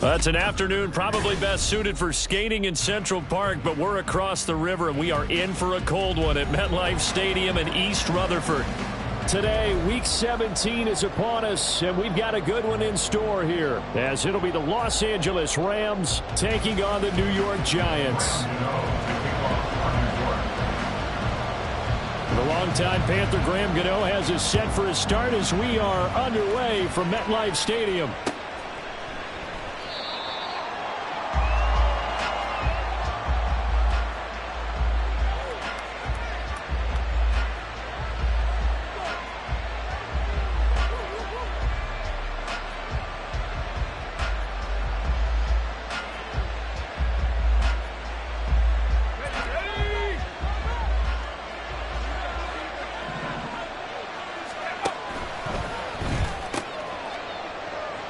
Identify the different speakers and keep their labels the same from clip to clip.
Speaker 1: That's an afternoon probably best suited for skating in Central Park, but we're across the river, and we are in for a cold one at MetLife Stadium in East Rutherford.
Speaker 2: Today, Week 17 is upon us, and we've got a good one in store here, as it'll be the Los Angeles Rams taking on the New York Giants. The longtime Panther Graham Gano has us set for a start as we are underway from MetLife Stadium.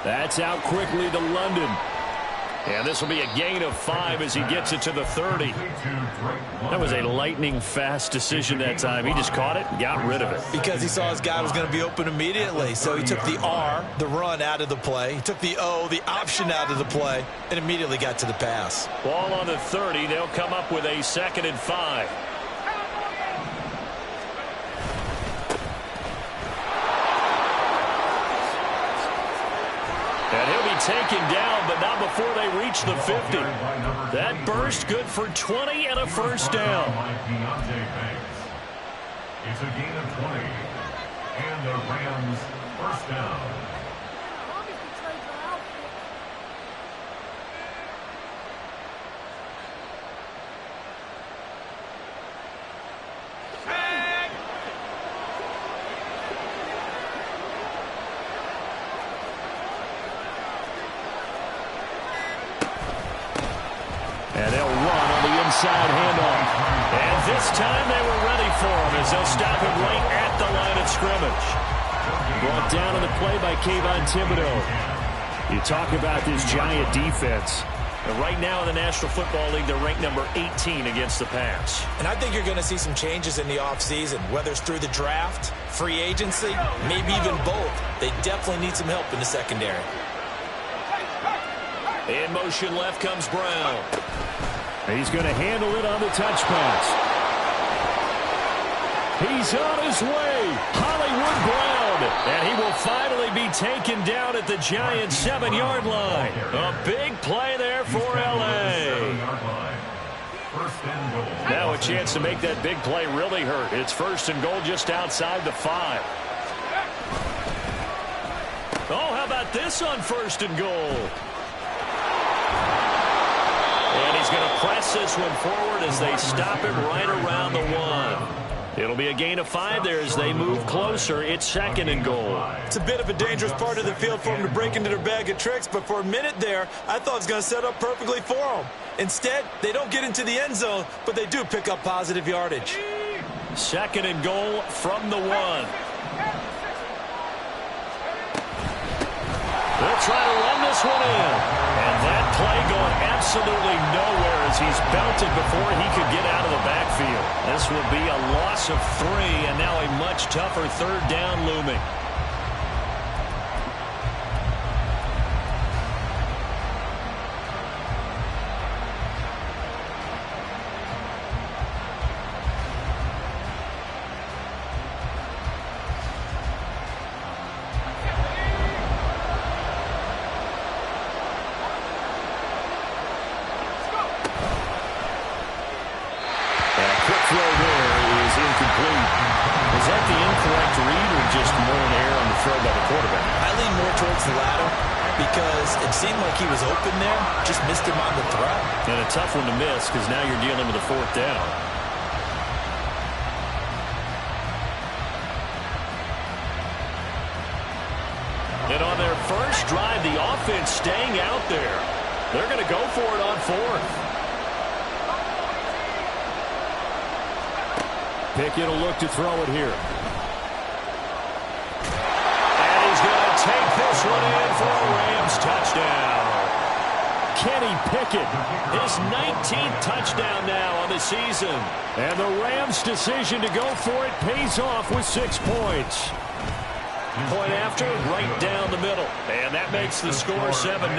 Speaker 2: That's out quickly to London. And this will be a gain of 5 as he gets it to the 30. That was a lightning-fast decision that time. He just caught it and got rid of it.
Speaker 3: Because he saw his guy was going to be open immediately. So he took the R, the run, out of the play. He took the O, the option, out of the play, and immediately got to the pass.
Speaker 1: Ball on the 30. They'll come up with a 2nd and 5. And he'll be taken down, but not before they reach the 50. That burst good for 20 and a first down.
Speaker 4: It's a gain of 20. And the Rams first down.
Speaker 1: And they'll run on the inside handoff. And this time they were ready for him as they'll stop him right at the line of scrimmage. Brought down on the play by Kayvon Thibodeau. You talk about this Giant defense. And right now in the National Football League, they're ranked number 18 against the pass.
Speaker 3: And I think you're going to see some changes in the offseason, whether it's through the draft, free agency, maybe even both. They definitely need some help in the secondary.
Speaker 1: In motion left comes Brown.
Speaker 2: He's going to handle it on the touch pass. He's on his way. Hollywood Brown. And he will finally be taken down at the Giants' 7-yard line. A big play there for L.A. Now a chance to make that big play really hurt. It's 1st and goal just outside the 5. Oh, how about this on 1st and goal? And he's going to press this one forward as they stop it right around the 1. It'll be a gain of 5 there as they move closer. It's 2nd and goal.
Speaker 3: It's a bit of a dangerous part of the field for them to break into their bag of tricks, but for a minute there, I thought it was going to set up perfectly for them. Instead, they don't get into the end zone, but they do pick up positive yardage.
Speaker 1: 2nd and goal from the 1. They'll try to run this one in. And that play going absolutely nowhere as he's belted before he could get out of the backfield. This will be a loss of 3, and now a much tougher 3rd down looming.
Speaker 3: He was open there, just missed him on the throw.
Speaker 1: And a tough one to miss because now you're dealing with a 4th down. And on their first drive, the offense staying out there. They're going to go for it on 4th.
Speaker 2: Pickett will look to throw it here.
Speaker 1: And he's going to take this one in for a Rams touchdown.
Speaker 2: Kenny Pickett,
Speaker 1: his 19th touchdown now on the season.
Speaker 2: And the Rams' decision to go for it pays off with 6 points.
Speaker 1: Point after, right down the middle. And that makes the score 7-0.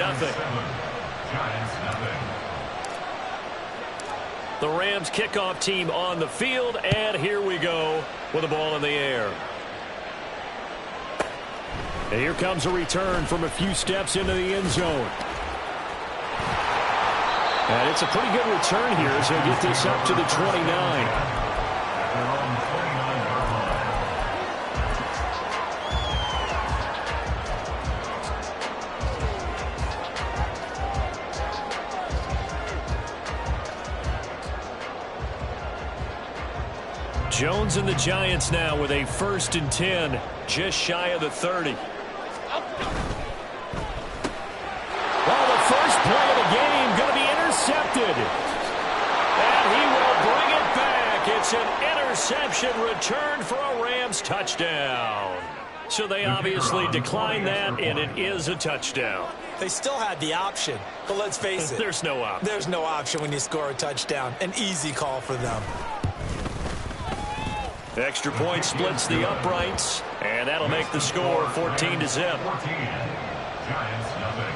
Speaker 4: Giants nothing.
Speaker 1: The Rams kickoff team on the field, and here we go with the ball in the air. And here comes a return from a few steps into the end zone. And it's a pretty good return here as they get this up to the 29. Jones and the Giants now with a 1st and 10, just shy of the 30. Well, the first play of the game going to be intercepted. And he will bring it back. It's an interception return for a Rams touchdown. So they obviously declined that, and it is a touchdown.
Speaker 3: They still had the option, but let's face it.
Speaker 1: There's no option.
Speaker 3: There's no option when you score a touchdown. An easy call for them.
Speaker 1: Extra point splits the uprights, and that'll make the score 14-0.
Speaker 4: 14. Giants nothing.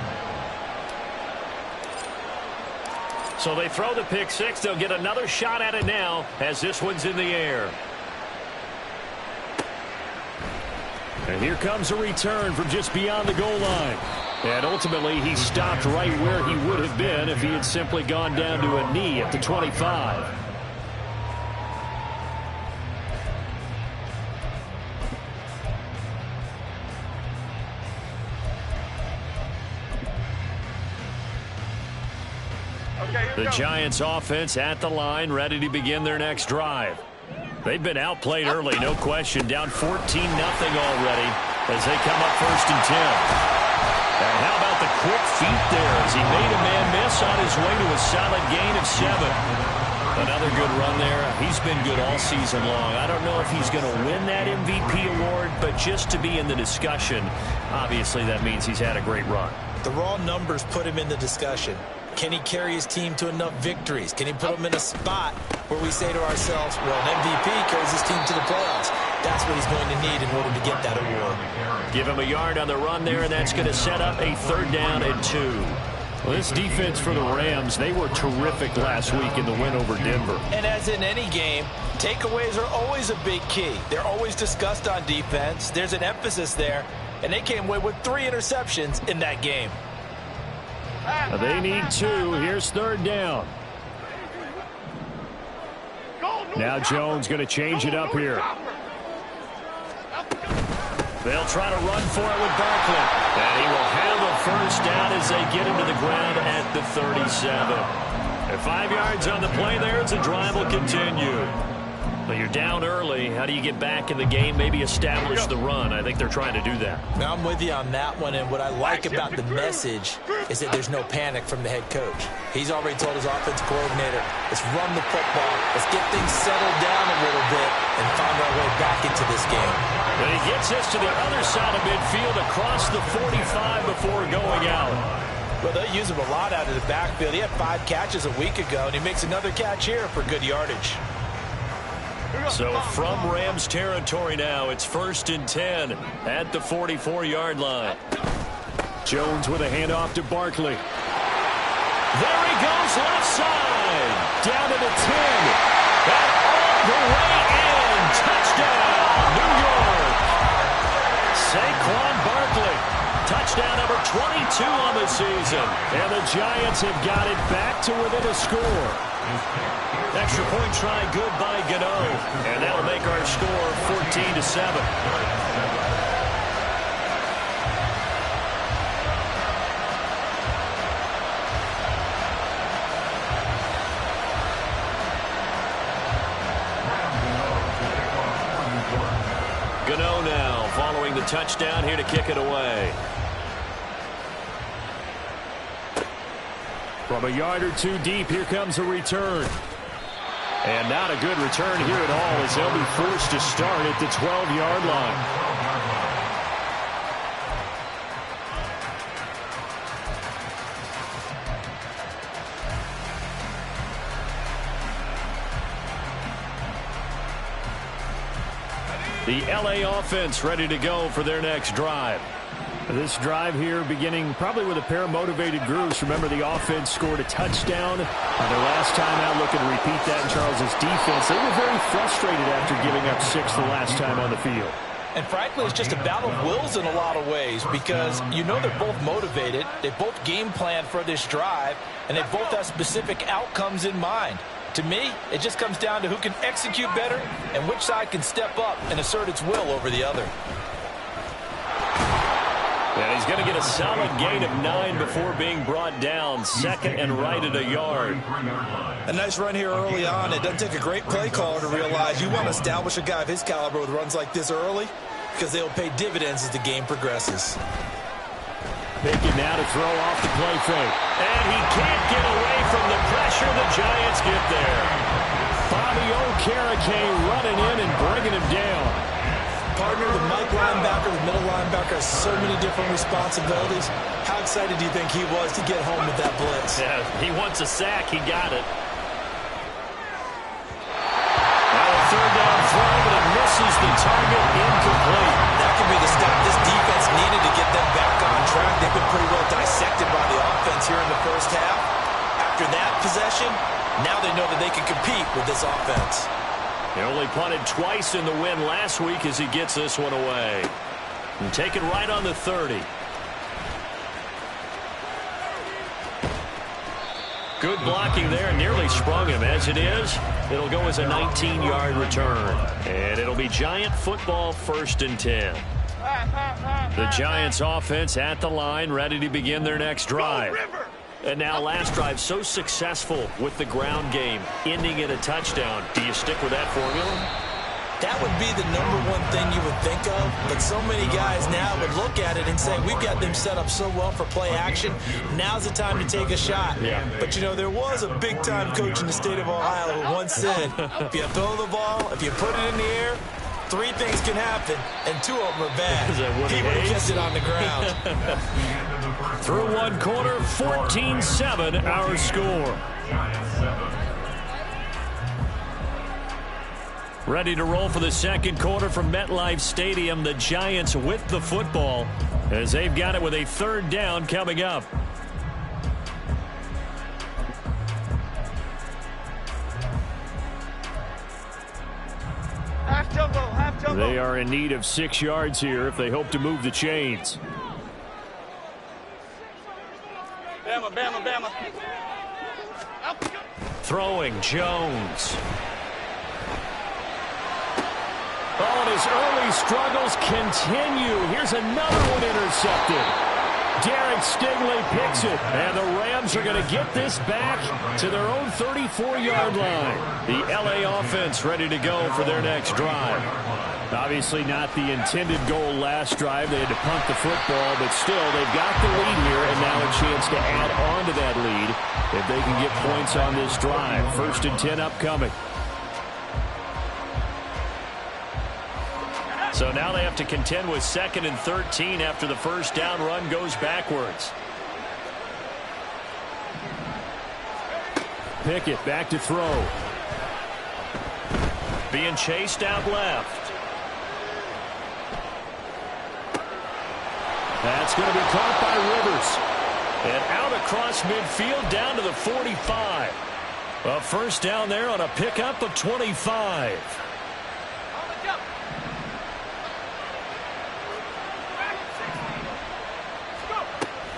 Speaker 1: So they throw the pick six. They'll get another shot at it now as this one's in the air. And here comes a return from just beyond the goal line. And ultimately, he stopped right where he would have been if he had simply gone down to a knee at the 25. The Giants offense at the line, ready to begin their next drive. They've been outplayed early, no question. Down 14-0 already as they come up 1st and 10. And how about the quick feet there as he made a man miss on his way to a solid gain of 7. Another good run there. He's been good all season long. I don't know if he's going to win that MVP award, but just to be in the discussion, obviously that means he's had a great run.
Speaker 3: The raw numbers put him in the discussion. Can he carry his team to enough victories? Can he put them in a spot where we say to ourselves, well, an MVP carries his team to the playoffs. That's what he's going to need in order to get that award.
Speaker 1: Give him a yard on the run there, and that's going to set up a 3rd down and 2. Well, this defense for the Rams, they were terrific last week in the win over Denver.
Speaker 3: And as in any game, takeaways are always a big key. They're always discussed on defense. There's an emphasis there, and they came away with 3 interceptions in that game.
Speaker 1: They need 2. Here's 3rd down. Now Jones going to change it up here. They'll try to run for it with Barkley. And he will have a 1st down as they get him to the ground at the 37. At 5 yards on the play there, the drive will continue. But you're down early. How do you get back in the game? Maybe establish the run. I think they're trying to do that.
Speaker 3: Now, I'm with you on that one, and what I like about the message is that there's no panic from the head coach. He's already told his offensive coordinator, let's run the football, let's get things settled down a little bit, and find our way back into this game.
Speaker 1: But he gets us to the other side of midfield across the 45 before going out.
Speaker 3: Well, they use him a lot out of the backfield. He had 5 catches a week ago, and he makes another catch here for good yardage.
Speaker 1: So from Rams territory now, it's 1st and 10 at the 44-yard line. Jones with a handoff to Barkley. There he goes left side. Down to the 10. And all the way in. Touchdown, New York. Saquon Barkley. Touchdown number 22 on the season. And the Giants have got it back to within a score. Extra point try good by Gano. And that'll make our score 14-7. Gano now following the touchdown here to kick it away. From a yard or 2 deep, here comes a return. And not a good return here at all as they'll be forced to start at the 12-yard line.
Speaker 2: The LA offense ready to go for their next drive. This drive here beginning probably with a pair of motivated groups. Remember, the offense scored a touchdown on their last time out. Looking to repeat that in Charles's defense. They were very frustrated after giving up 6 the last time on the field.
Speaker 3: And frankly, it's just a battle of wills in a lot of ways because you know they're both motivated. They both game plan for this drive, and they both have specific outcomes in mind. To me, it just comes down to who can execute better and which side can step up and assert its will over the other.
Speaker 2: And he's going to get a solid gain of 9 before being brought down. Second and right at a yard.
Speaker 3: A nice run here early on. It doesn't take a great play caller to realize you want to establish a guy of his caliber with runs like this early because they'll pay dividends as the game progresses.
Speaker 2: Pickett now to throw off the play fake. And he can't get away from the pressure. The Giants get there. Bobby Okereke running in and bringing him down.
Speaker 3: Partner, the Mike linebacker, the middle linebacker has so many different responsibilities. How excited do you think he was to get home with that blitz?
Speaker 2: Yeah, he wants a sack. He got it. Now a third down throw, but it misses the target. Incomplete.
Speaker 3: That could be the stop this defense needed to get them back on track. They've been pretty well dissected by the offense here in the first half. After that possession, now they know that they can compete with this offense.
Speaker 2: He only punted twice in the win last week as he gets this one away. And take it right on the 30. Good blocking there. Nearly sprung him. As it is, it'll go as a 19-yard return. And it'll be Giant football, 1st and 10. The Giants offense at the line, ready to begin their next drive. And now last drive so successful with the ground game, ending in a touchdown. Do you stick with that formula?
Speaker 3: That would be the #1 thing you would think of, but so many guys now would look at it and say, we've got them set up so well for play action. Now's the time to take a shot.
Speaker 2: Yeah.
Speaker 3: But, you know, there was a big-time coach in the state of Ohio who once said, if you throw the ball, if you put it in the air, 3 things can happen, and 2 of them are bad. He would have kept it on the ground.
Speaker 2: Through one quarter, 14-7 our score. Ready to roll for the second quarter from MetLife Stadium. The Giants with the football as they've got it with a 3rd down coming up.
Speaker 5: Half tempo.
Speaker 2: They are in need of 6 yards here if they hope to move the chains.
Speaker 5: Bama.
Speaker 2: Throwing Jones. Oh, and his early struggles continue. Here's another one intercepted. Derek Stingley picks it, and the Rams are going to get this back to their own 34-yard line. The LA offense ready to go for their next drive. Obviously not the intended goal last drive. They had to punt the football, but still they've got the lead here, and now a chance to add on to that lead if they can get points on this drive. 1st and 10 upcoming. So now they have to contend with 2nd and 13 after the first down run goes backwards. Pickett back to throw. Being chased out left. That's going to be caught by Rivers. And out across midfield down to the 45. A first down there on a pickup of 25.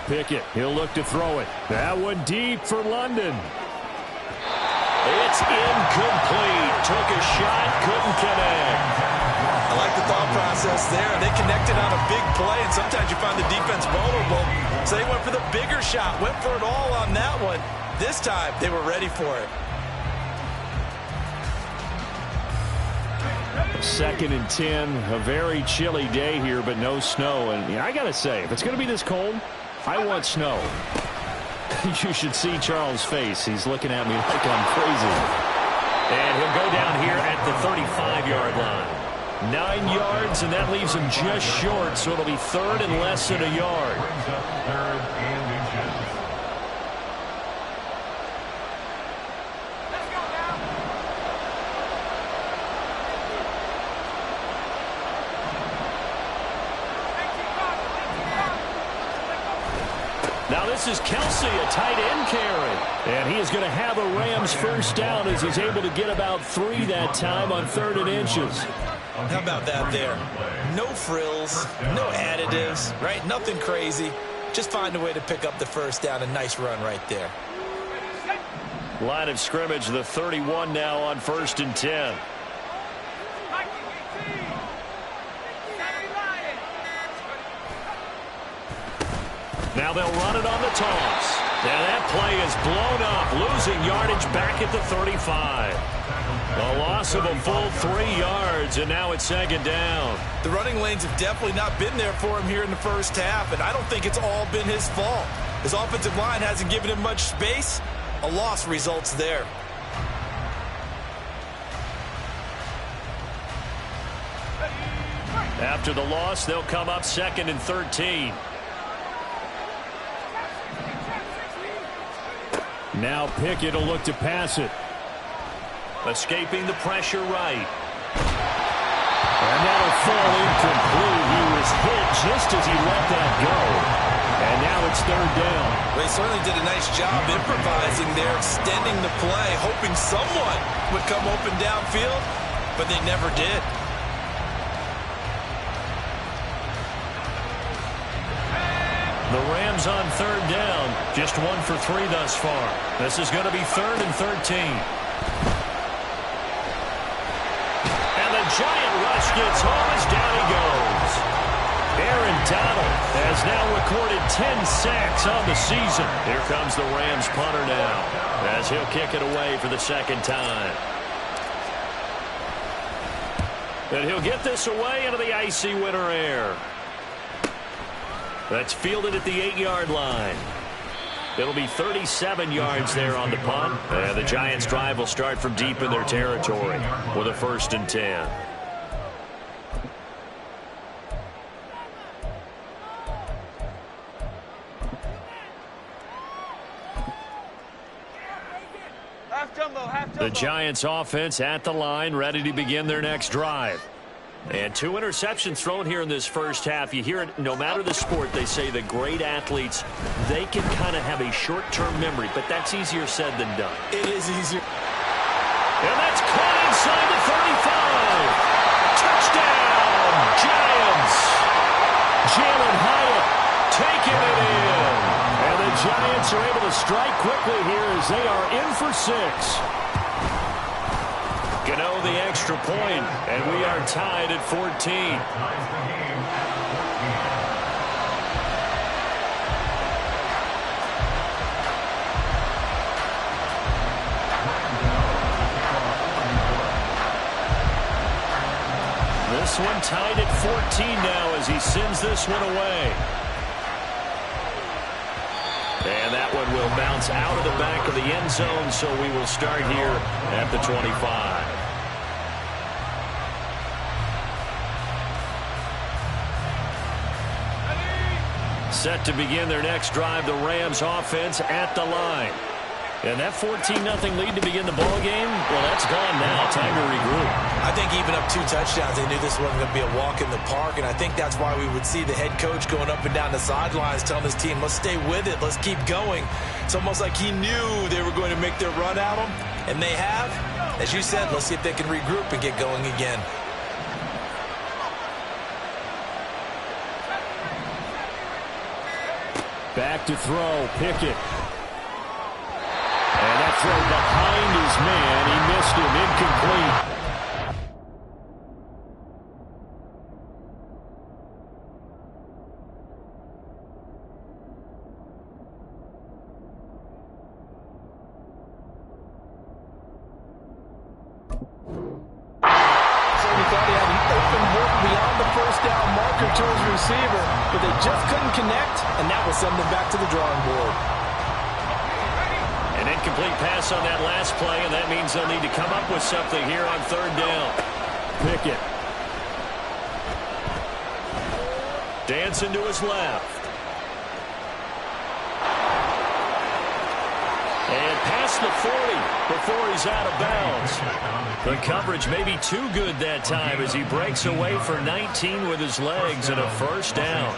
Speaker 2: Pickett, he'll look to throw it. That one deep for London. It's incomplete. Took a shot, couldn't connect.
Speaker 3: I like the thought process there. They connected on a big play, and sometimes you find the defense vulnerable. So they went for the bigger shot, went for it all on that one. This time, they were ready for it.
Speaker 2: 2nd and 10, a very chilly day here, but no snow. And I got to say, if it's going to be this cold, I want snow. You should see Charles' face. He's looking at me like I'm crazy. And he'll go down here at the 35-yard line. 9 yards, and that leaves him just short, so it'll be 3rd and less than a yard.
Speaker 1: Now this is Kelsey, a tight end carry. And he is going to have a Rams first down as he's able to get about 3 that time on 3rd and inches.
Speaker 3: How about that there? No frills, no additives, right? Nothing crazy. Just find a way to pick up the first down. A nice run right there.
Speaker 1: Line of scrimmage, the 31 now on 1st and 10. Now they'll run it on the toss. And that play is blown up, losing yardage back at the 35. A loss of a full 3 yards, and now it's 2nd down.
Speaker 3: The running lanes have definitely not been there for him here in the first half, and I don't think it's all been his fault. His offensive line hasn't given him much space. A loss results there.
Speaker 1: After the loss, they'll come up 2nd and 13. Now Pickett will look to pass it. Escaping the pressure right. And that'll fall incomplete. He was hit just as he let that go. And now it's 3rd down.
Speaker 3: They certainly did a nice job improvising there, extending the play, hoping someone would come open downfield, but they never did.
Speaker 1: The Rams on 3rd down, just 1 for 3 thus far. This is going to be 3rd and 13. And the giant rush gets home as down he goes. Aaron Donald has now recorded 10 sacks on the season. Here comes the Rams punter now as he'll kick it away for the 2nd time. And he'll get this away into the icy winter air. That's fielded at the 8-yard line. It'll be 37 yards there on the punt. And the Giants' drive will start from deep in their territory with a 1st and 10. The Giants' offense at the line, ready to begin their next drive. And 2 interceptions thrown here in this first half. You hear it, no matter the sport, they say the great athletes, they can kind of have a short-term memory, but that's easier said than done.
Speaker 3: It is easier.
Speaker 1: And that's caught inside the 35. Touchdown, Giants. Jalen Hyatt taking it in. And the Giants are able to strike quickly here as they are in for 6. Gano the extra point, and we are tied at 14. This one tied at 14 now as he sends this one away. And that one will bounce out of the back of the end zone, so we will start here at the 25. Set to begin their next drive, the Rams offense at the line. And that 14-0 lead to begin the ball game, well, that's gone now. Time to regroup.
Speaker 3: I think even up 2 touchdowns, they knew this wasn't going to be a walk in the park, and I think that's why we would see the head coach going up and down the sidelines telling his team, let's stay with it, let's keep going. It's almost like he knew they were going to make their run at him, and they have. As you said, let's see if they can regroup and get going again.
Speaker 1: Back to throw, Pickett. And that throw behind his man. He missed him, incomplete.
Speaker 3: To his receiver, but they just couldn't connect, and that will send them back to the drawing board.
Speaker 1: An incomplete pass on that last play, and that means they'll need to come up with something here on 3rd down. Pickett. Dancing to his left. And past the 40 before he's out of bounds. The coverage may be too good that time as he breaks away for 19 with his legs and a 1st down.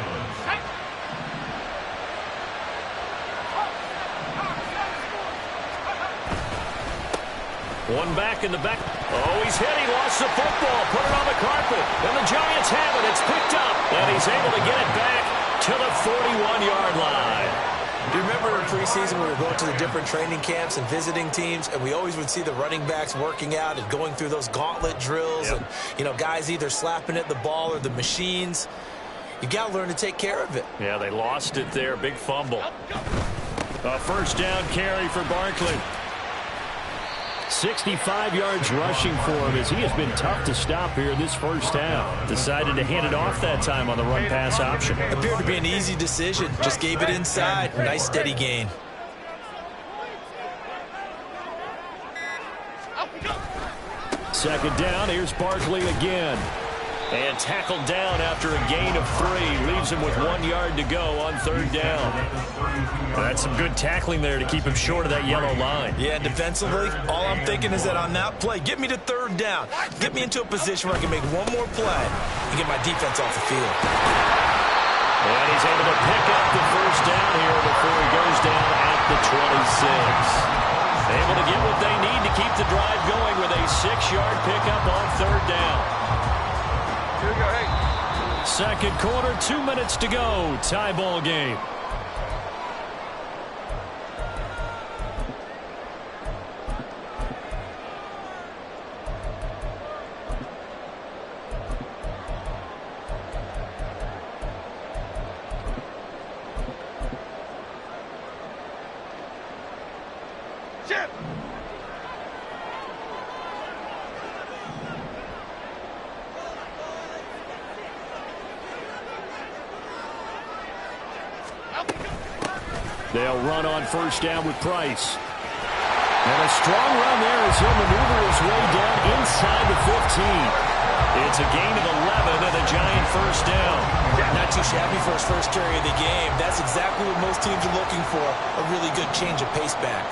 Speaker 1: One back in the back. Oh, he's hit. He lost the football. Put it on the carpet. And the Giants have it. It's picked up. And he's able to get it back to the 41-yard line.
Speaker 3: Do you remember in preseason we were going to the different training camps and visiting teams, and we always would see the running backs working out and going through those gauntlet drills, and, you know, guys either slapping at the ball or the machines. You got to learn to take care of it.
Speaker 1: Yeah, they lost it there. Big fumble. A first down carry for Barkley. 65 yards rushing for him as he has been tough to stop here this first half. Decided to hand it off that time on the run-pass option.
Speaker 3: Appeared to be an easy decision. Just gave it inside. Nice steady gain.
Speaker 1: Second down. Here's Barkley again. And tackled down after a gain of 3. Leaves him with 1 yard to go on third down. That's some good tackling there to keep him short of that yellow line.
Speaker 3: Yeah, defensively, all I'm thinking is that on that play, get me to third down. Get me into a position where I can make one more play and get my defense off the field.
Speaker 1: And he's able to pick up the first down here before he goes down at the 26. Able to get what they need to keep the drive going with a 6-yard pickup on third down.
Speaker 2: Here we go, hey.
Speaker 1: Second quarter, 2 minutes to go. Tie ball game.
Speaker 2: Chip.
Speaker 1: They'll run on first down with Price. And a strong run there as he'll maneuver his way down inside the 15. It's a gain of 11 and a Giant first down.
Speaker 3: Not too shabby for his first carry of the game. That's exactly what most teams are looking for. A really good change of pace back.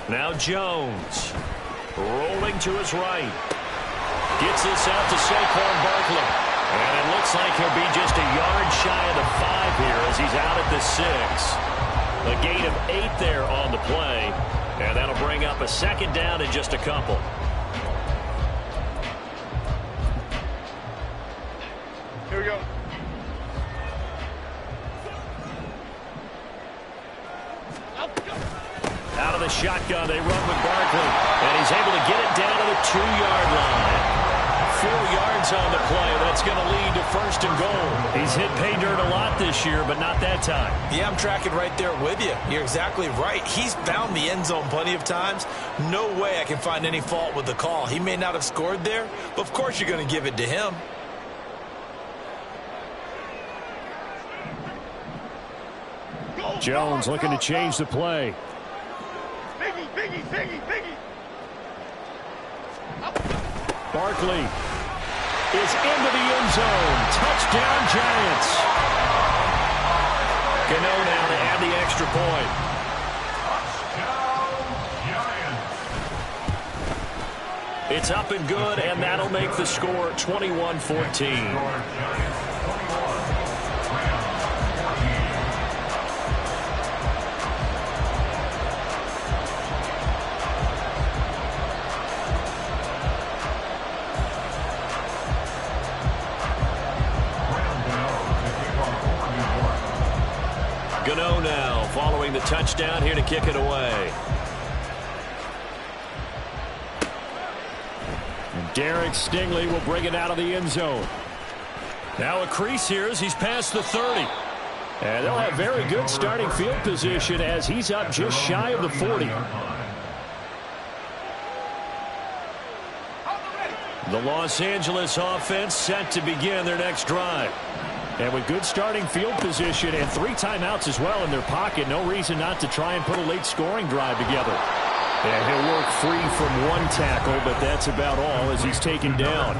Speaker 1: Now Jones. Rolling to his right. Gets this out to Saquon Barkley. And it looks like he'll be just a yard shy of the 5 here as he's out at the 6. A gain of 8 there on the play. And that'll bring up a second down in just a couple.
Speaker 2: Here we go.
Speaker 1: Out of the shotgun, they run with Barkley. And he's able to get it down to the 2-yard line. 4 yards on the play. That's going to lead to first and goal. He's hit pay dirt a lot this year, but not that time.
Speaker 3: Yeah, I'm tracking right there with you. You're exactly right. He's found the end zone plenty of times. No way I can find any fault with the call. He may not have scored there, but of course you're going to give it to him.
Speaker 1: Jones looking to change the play.
Speaker 2: Biggie.
Speaker 1: Barkley is into the end zone. Touchdown, Giants. Gano now to add the extra point. It's up and good, and that'll make the score 21-14. Gano now following the touchdown here to kick it away. And Derek Stingley will bring it out of the end zone. Now a crease here as he's past the 30. And they'll have very good starting field position as he's up just shy of the 40. The Los Angeles offense set to begin their next drive. And with good starting field position and 3 timeouts as well in their pocket, no reason not to try and put a late scoring drive together. And he'll work free from 1 tackle, but that's about all as he's taken down.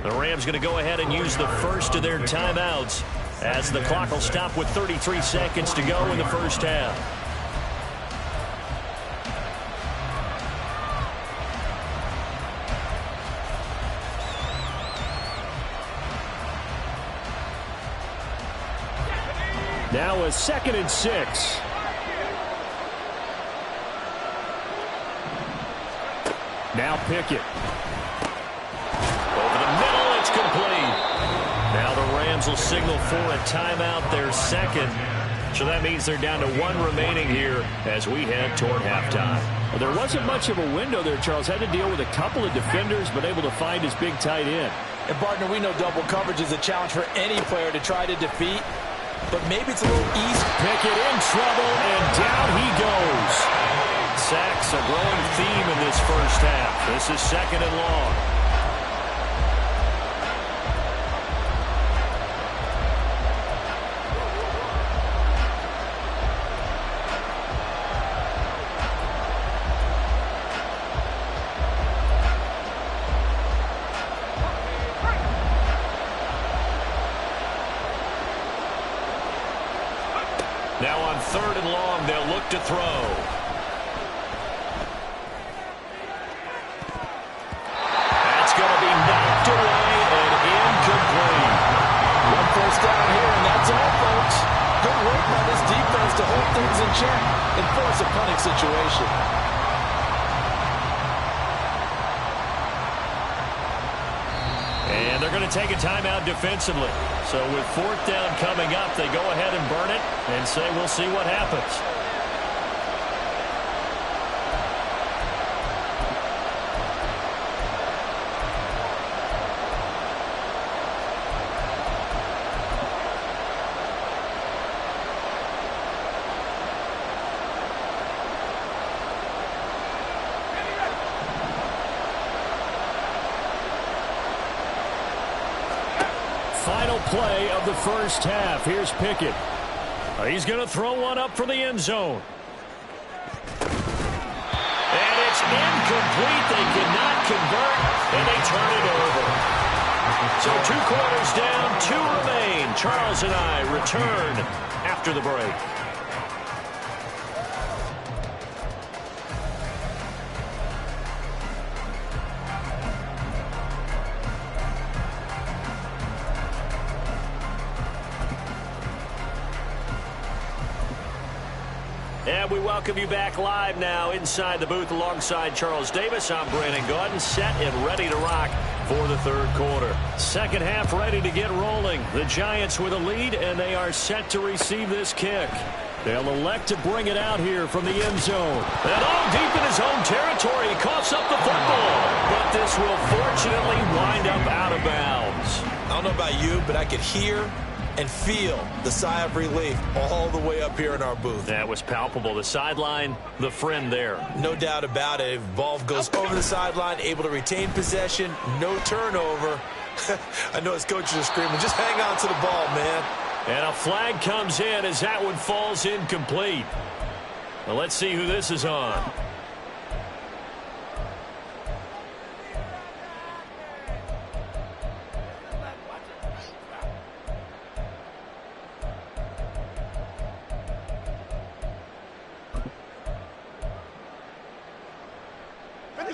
Speaker 1: The Rams going to go ahead and use the first of their timeouts as the clock will stop with 33 seconds to go in the first half.
Speaker 2: Now a 2nd and 6. Now Pickett.
Speaker 1: Over the middle, it's complete. Now the Rams will signal for a timeout, their second. So that means they're down to 1 remaining here as we head toward halftime.
Speaker 2: Well, there wasn't much of a window there, Charles. Had to deal with a couple of defenders, but able to find his big tight end.
Speaker 3: And, partner, we know double coverage is a challenge for any player to try to defeat. But maybe it's a little easy.
Speaker 2: Pickett in trouble, and down he goes.
Speaker 1: Sacks, a growing theme in this first half. This is 2nd and long. Now on 3rd and long, they'll look to throw. That's going to be knocked away and incomplete.
Speaker 3: 1 first down here, and that's all, folks. Good work by this defense to hold things in check and force a punting situation.
Speaker 1: And they're going to take a timeout defensively. So with 4th down coming up, they go ahead and burn it and say we'll see what happens.
Speaker 2: Final play of the first half. Here's Pickett.
Speaker 1: He's going to throw one up for the end zone. And it's incomplete. They cannot convert, and they turn it over. So 2 quarters down, 2 remain. Charles and I return after the break. And we welcome you back live now inside the booth alongside Charles Davis. I'm Brandon Gaudin, set and ready to rock for the 3rd quarter. Second half ready to get rolling. The Giants with a lead, and they are set to receive this kick. They'll elect to bring it out here from the end zone. And all deep in his own territory, he coughs up the football. But this will fortunately wind up out of bounds.
Speaker 3: I don't know about you, but I could hear and feel the sigh of relief all the way up here in our booth.
Speaker 1: That was palpable. The sideline, the friend there.
Speaker 3: No doubt about it. Ball goes over the sideline, able to retain possession, no turnover. I know his coaches are screaming, just hang on to the ball, man.
Speaker 1: And a flag comes in as that one falls incomplete. Well, let's see who this is on.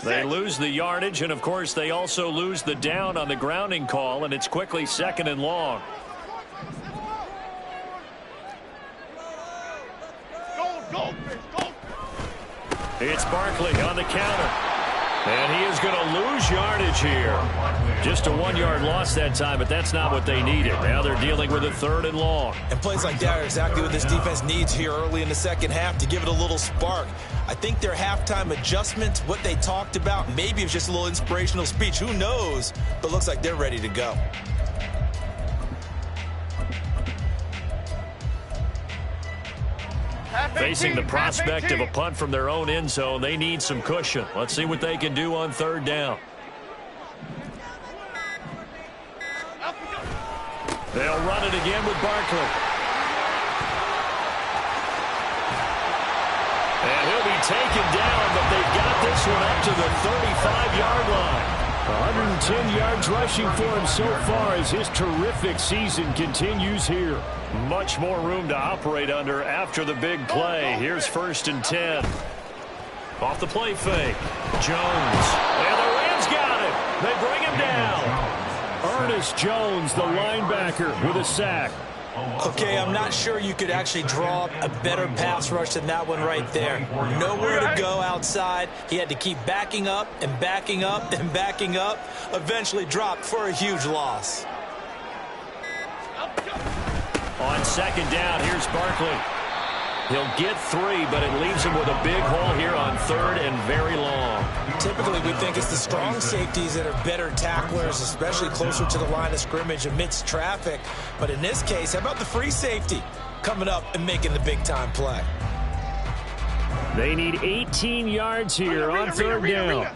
Speaker 1: They lose the yardage, and of course they also lose the down on the grounding call, and it's quickly 2nd and long. It's Barkley on the counter, and he is going to lose yardage here. Just a 1-yard loss that time, but that's not what they needed. Now they're dealing with a 3rd and long.
Speaker 3: And plays like that are exactly what this defense needs here early in the second half to give it a little spark. I think their halftime adjustment, what they talked about, maybe it was just a little inspirational speech. Who knows? But looks like they're ready to go.
Speaker 1: Facing the prospect of a punt from their own end zone, they need some cushion. Let's see what they can do on 3rd down. They'll run it again with Barkley. And he'll be taken down, but they've got this one up to the 35-yard line.
Speaker 2: 110 yards rushing for him so far as his terrific season continues here.
Speaker 1: Much more room to operate under after the big play. Here's 1st and 10. Off the play fake. Jones. And the Rams got it. They bring him down.
Speaker 2: Ernest Jones, the linebacker, with a sack.
Speaker 3: Okay, I'm not sure you could actually draw up a better pass rush than that one right there. Nowhere to go outside. He had to keep backing up and backing up and backing up. Eventually dropped for a huge loss.
Speaker 1: On second down, here's Barkley. He'll get 3, but it leaves him with a big hole here on third and very long.
Speaker 3: Typically, we think it's the strong safeties that are better tacklers, especially closer to the line of scrimmage amidst traffic. But in this case, how about the free safety coming up and making the big-time play?
Speaker 1: They need 18 yards here on third down.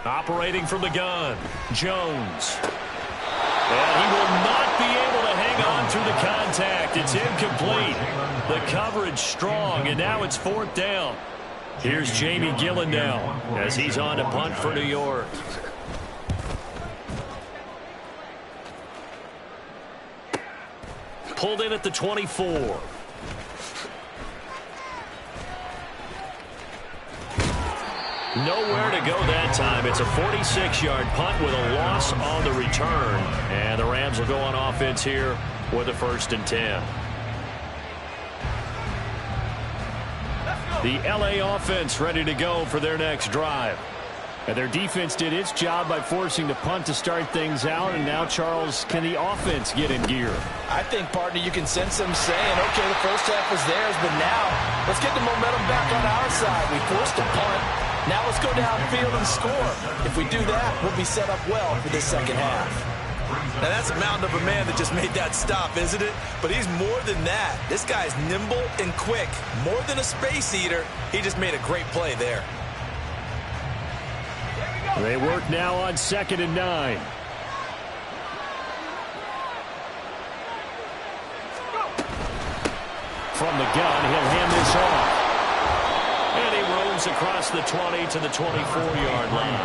Speaker 1: Operating from the gun, Jones. And he will not be able to hang on through the contact. It's incomplete. The coverage strong, and now it's fourth down. Here's Jamie Gillen now as he's on to punt for New York. Pulled in at the 24. Nowhere to go that time. It's a 46-yard punt with a loss on the return. And the Rams will go on offense here with a 1st and 10. The LA offense ready to go for their next drive. And their defense did its job by forcing the punt to start things out. And now, Charles, can the offense get in gear?
Speaker 3: I think, partner, you can sense them saying, okay, the first half was theirs, but now let's get the momentum back on our side. We forced a punt. Now let's go downfield and score. If we do that, we'll be set up well for this second half. Now that's a mountain of a man that just made that stop, isn't it? But he's more than that. This guy's nimble and quick. More than a space eater. He just made a great play there.
Speaker 1: They work now on 2nd and 9. From the gun, he'll hand this off. And he roams across the 20 to the 24-yard line.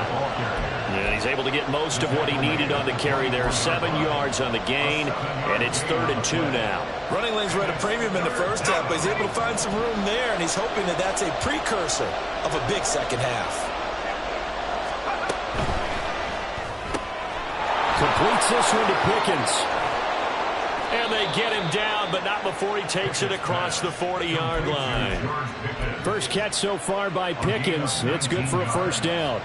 Speaker 1: And he's able to get most of what he needed on the carry there. 7 yards on the gain, and it's 3rd and 2 now.
Speaker 3: Running lanes were at a premium in the first half, but he's able to find some room there, and he's hoping that that's a precursor of a big second half.
Speaker 1: Completes this one to Pickens. And they get him down, but not before he takes it across the 40-yard line. First catch so far by Pickens. It's good for a 1st down.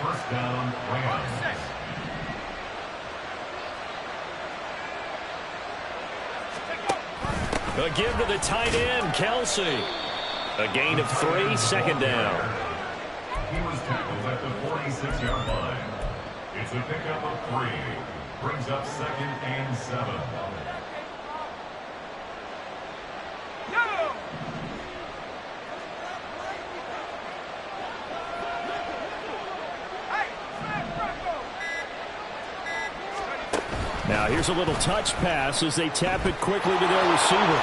Speaker 4: First down, Rams.
Speaker 1: A give to the tight end, Kelsey. A gain of 3, 2nd down.
Speaker 4: He was tackled at the 46-yard line. It's a pickup of 3. Brings up 2nd and 7.
Speaker 1: Now here's a little touch pass as they tap it quickly to their receiver.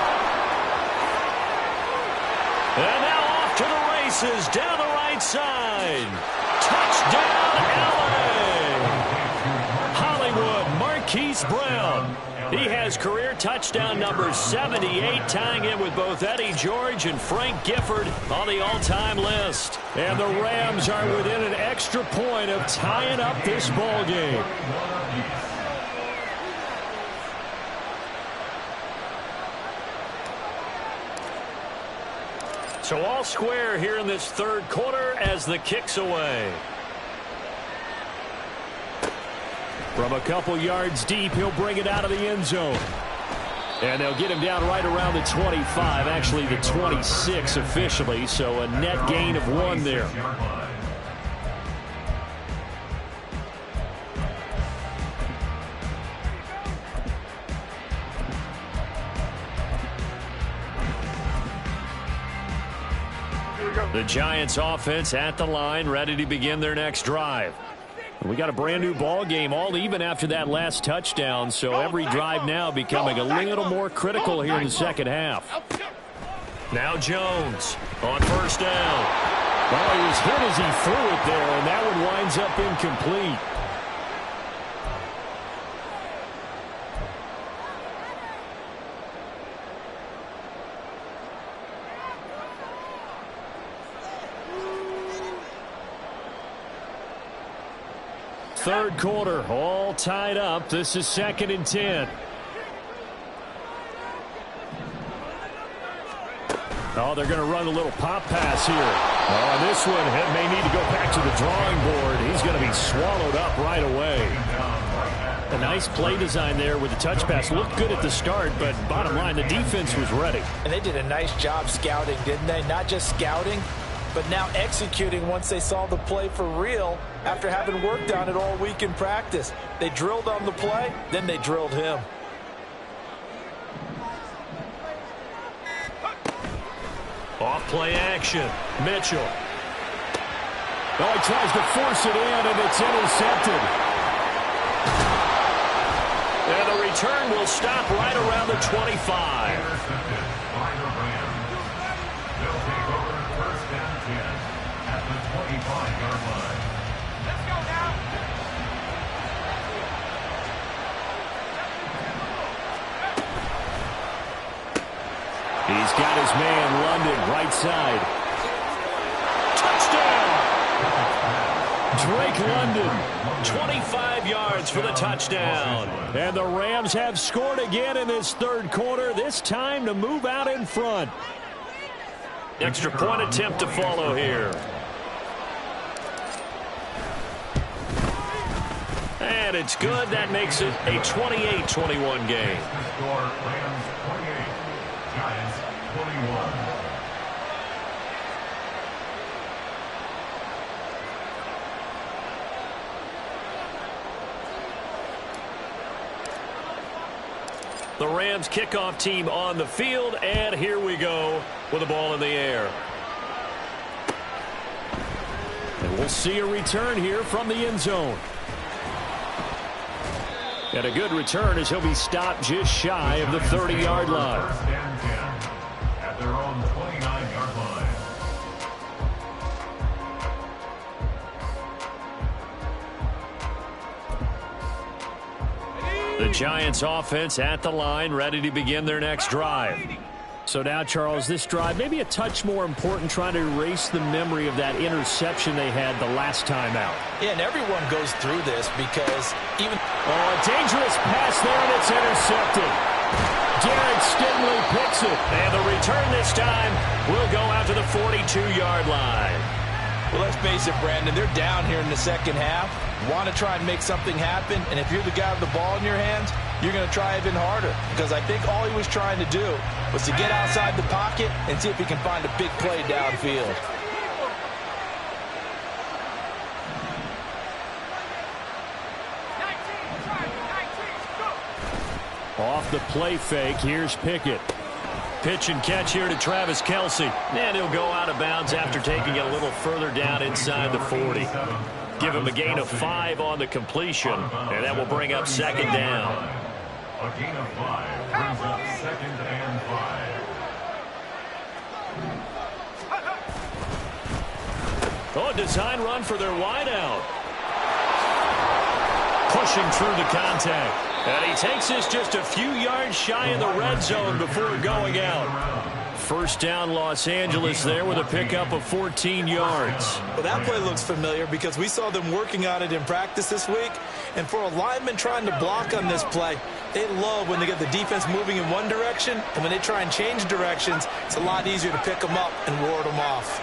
Speaker 1: And now off to the races down the right side. Touchdown, LA! Hollywood, Marquise Brown. He has career touchdown number 78, tying it with both Eddie George and Frank Gifford on the all-time list. And the Rams are within an extra point of tying up this ball game. So all square here in this 3rd quarter as the kick's away. From a couple yards deep, he'll bring it out of the end zone. And they'll get him down right around the 25, actually the 26 officially, so a net gain of 1 there. The Giants offense at the line, ready to begin their next drive. We got a brand new ball game, all even after that last touchdown, so every drive now becoming a little more critical here in the second half. Now Jones on 1st down. Well, he was hit as he threw it there, and that one winds up incomplete.
Speaker 2: third quarter, all tied up. This is 2nd and 10. Oh, they're going to run a little pop pass here. Oh, this one may need to go back to the drawing board. He's going to be swallowed up right away. A nice play design there with the touch pass. Looked good at the start, but bottom line, the defense was ready.
Speaker 3: And they did a nice job scouting, didn't they? Not just scouting, but now executing once they saw the play for real after having worked on it all week in practice. They drilled on the play, then they drilled him.
Speaker 2: Off play action. Mitchell. Oh, he tries to force it in, and it's intercepted. And the return will stop right around the 25.
Speaker 4: Intercepted by the Rams. They'll take over 1st and 10 at the 25-yard line. Let's go now.
Speaker 2: He's got his man, London, right side. Touchdown! Drake London, 25 yards for the touchdown. And the Rams have scored again in this third quarter, this time to move out in front. Extra point attempt to follow here. And it's good. That makes it a 28-21 game.
Speaker 4: Score Rams 28, Giants 21.
Speaker 2: The Rams kickoff team on the field, and here we go with the ball in the air. And we'll see a return here from the end zone. And a good return as he'll be stopped just shy of the 30-yard line.
Speaker 4: 1st and 10 at their own 29-yard line.
Speaker 2: The Giants offense at the line, ready to begin their next drive. So now, Charles, this drive maybe a touch more important, trying to erase the memory of that interception they had the last time out.
Speaker 3: Yeah, and everyone goes through this because even...
Speaker 2: Oh, a dangerous pass there, and it's intercepted. Derek Stingley picks it, and the return this time will go out to the 42-yard line.
Speaker 3: Well, let's face it, Brandon, they're down here in the second half. Want to try and make something happen, and if you're the guy with the ball in your hands, you're going to try even harder, because I think all he was trying to do was to get outside the pocket and see if he can find a big play downfield.
Speaker 2: Off the play fake, here's Pickett. Pitch and catch here to Travis Kelce. And he'll go out of bounds after taking it a little further down inside the 40. Give him a gain of 5 on the completion, and that will bring up 2nd down.
Speaker 4: A gain of 5 brings up 2nd and 5.
Speaker 2: Oh, design run for their wideout. Pushing through the contact. And he takes this just a few yards shy of the red zone before going out. 1st down, Los Angeles there with a pickup of 14 yards.
Speaker 3: Well, that play looks familiar because we saw them working on it in practice this week. And for a lineman trying to block on this play, they love when they get the defense moving in one direction. And when they try and change directions, it's a lot easier to pick them up and ward them off.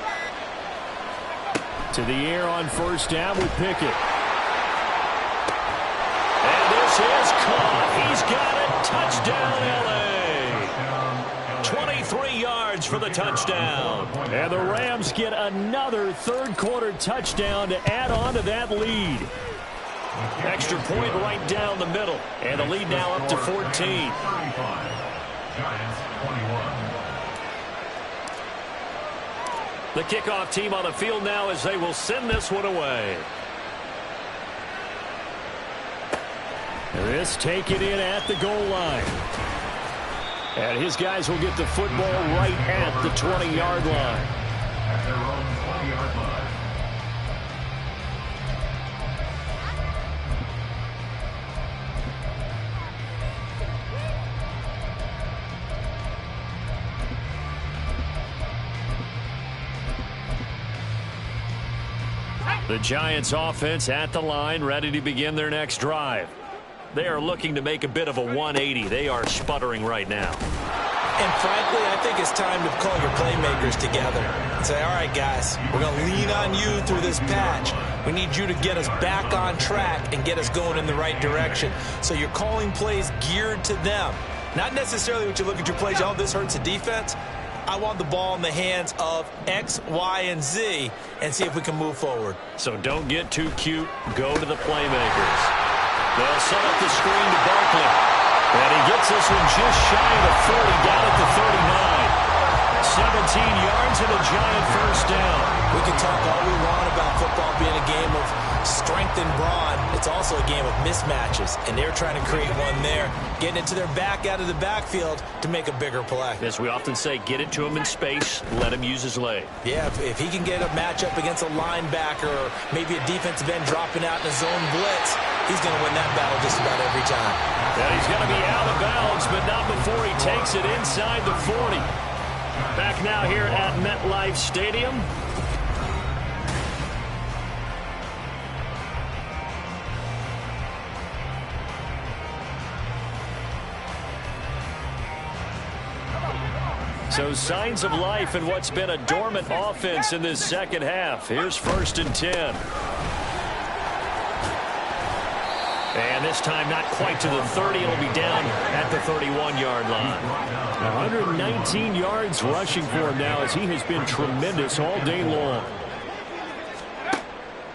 Speaker 2: To the air on 1st down with Pickett. And this is caught. He's got it. Touchdown, L.A. 23 yards for the touchdown. And the Rams get another third quarter touchdown to add on to that lead. Extra point right down the middle. And the lead now up to 14.
Speaker 4: 35. Giants 21.
Speaker 2: The kickoff team on the field now as they will send this one away. This taken in at the goal line. And his guys will get the football right at the 20-yard line.
Speaker 4: At their own 20-yard line.
Speaker 1: The Giants offense at the line, ready to begin their next drive. They are looking to make a bit of a 180. They are sputtering right now.
Speaker 3: And frankly, I think it's time to call your playmakers together and say, all right, guys, we're going to lean on you through this patch. We need you to get us back on track and get us going in the right direction. So you're calling plays geared to them. Not necessarily when you look at your plays, oh, this hurts the defense. I want the ball in the hands of X, Y, and Z and see if we can move forward.
Speaker 1: So don't get too cute. Go to the playmakers. They'll set up the screen to Barkley. And he gets this one just shy of the 40, down at the 39. 17 yards and a Giant first down.
Speaker 3: We can talk all we want about football being a game of strength and brawn. It's also a game of mismatches, and they're trying to create one there, getting it to their back out of the backfield to make a bigger play.
Speaker 1: As we often say, get it to him in space, let him use his leg.
Speaker 3: Yeah, if he can get a matchup against a linebacker or maybe a defensive end dropping out in a zone blitz, he's going to win that battle just about every time.
Speaker 1: And he's going to be out of bounds, but not before he takes it inside the 40. Back now here at MetLife Stadium. So signs of life in what's been a dormant offense in this second half. Here's 1st and 10. And this time not quite to the 30. It'll be down at the 31-yard line. 119 yards rushing for him now as he has been tremendous all day long.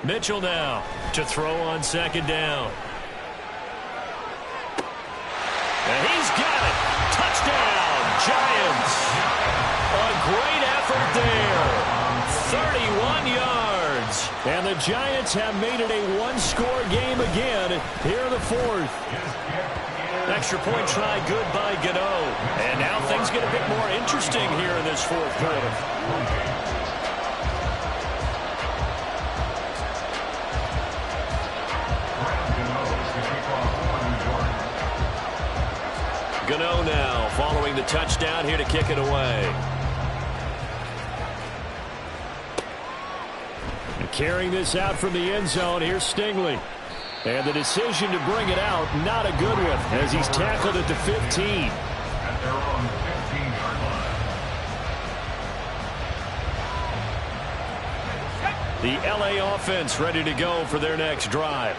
Speaker 1: Mitchell now to throw on 2nd down. And he's got it. Touchdown, Giants. A great effort there. 31 yards. And the Giants have made it a one-score game again here in the 4th. Extra point try good by Gano. And now things get a bit more interesting here in this 4th quarter. Gano now following the touchdown here to kick it away. And carrying this out from the end zone, here's Stingley. And the decision to bring it out, not a good one, as he's tackled at the 15.
Speaker 4: At their own 15-yard line.
Speaker 1: The LA offense ready to go for their next drive.